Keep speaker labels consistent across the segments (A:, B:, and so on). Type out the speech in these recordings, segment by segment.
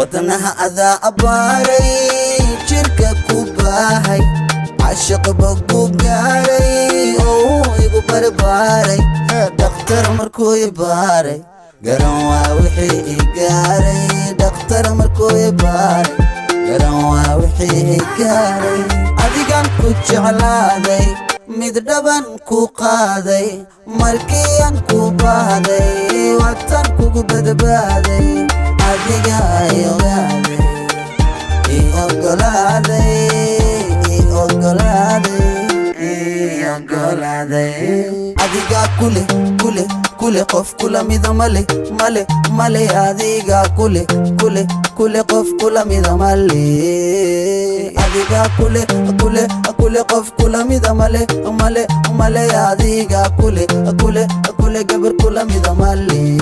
A: ودنها أذى أباري شركة كوباهي عاشق بقو قاري يبو برباري دكتور مركو يباري قروا وحي قاري دكتور مركو يباري قروا وحي قاري أديقان كجعلادي مدربان كو قادي مركيان كو بادي واتن كو بدبادي أديقا يغادي adiga kule qof kula mida male adiga kule qof kula mida male adiga kule qof kula mida male adiga kule gabar kula mida male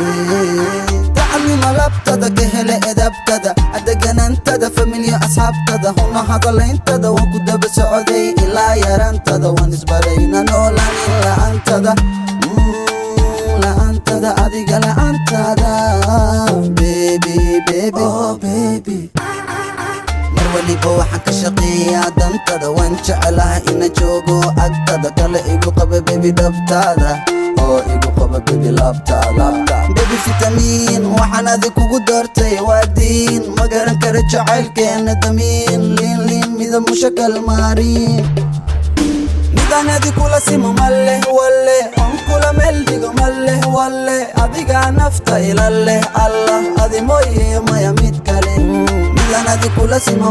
A: تعلم لبتدا كهلا ادبتدا ادقنا انتدا فاميليا اصحابتدا هنا هذا اللي انتدا وكنت بسعودي الى يرانتدا ونسبرينا نولا الا انتدا لا انتدا اديق لا انتدا بيبي اوه بيبي مرولي بوحا كشقيا دنتدا وانشعلها إنا جوغو اكتدا كلا ايقو قبا بيبي دبتادا igu qaba baby labtaada baby vitamin waxaan adig kugu doortay waa diin ma garan kara jacaylkeena damiin liin mida mushakal maarin midaan adig kula simo malle walle on kula meel dhigo malle walle adiga nafta ilalle allah adi mooye maya mid kale midaan adig kula simo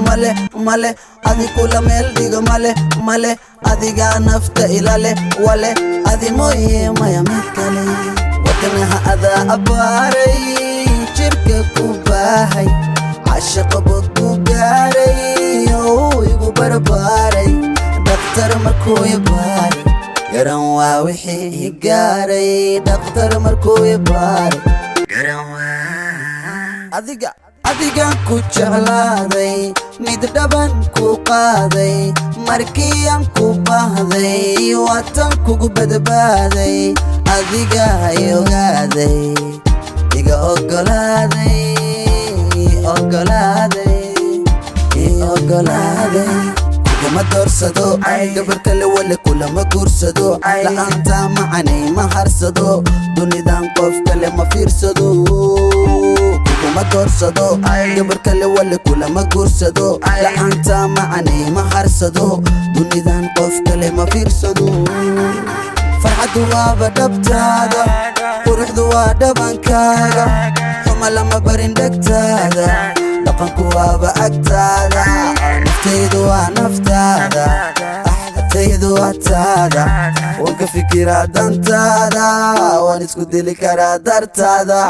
A: malle adig kula meel dhigo malle adiga nafta ilalle walle adi mooye maya mid kale wadanaha adaa abaaray jirka ku baahay caashiqa bogku gaaray igu barbaaray daktar markuu ibaaray garan waa wixii gaaray daktar markuu ibaaray garan waa adigan ku jeclaaday mid dhaban ku qaaday markiyan ku baahday watan kugu badbaaday adiga ogaaday iga ogolaaday kuma doorsado gabar kale wale kulama guursado la'aanta macanay ma harsado dunidan qof kale ma fiirsado kuma doorsado gabar kale wale kulama guursado la'aanta macanay ma harsado dunidan qof kale ma fiirsado farxadu waaba dhabtaada quruxdu waa dhabankaaga xuma lama barin dhegtaada dhaqanku waaba agtaada naftaydu waa naftaada axdataydu waa taada waan ka fikiraa dantaada waan isku dili karaa dartaada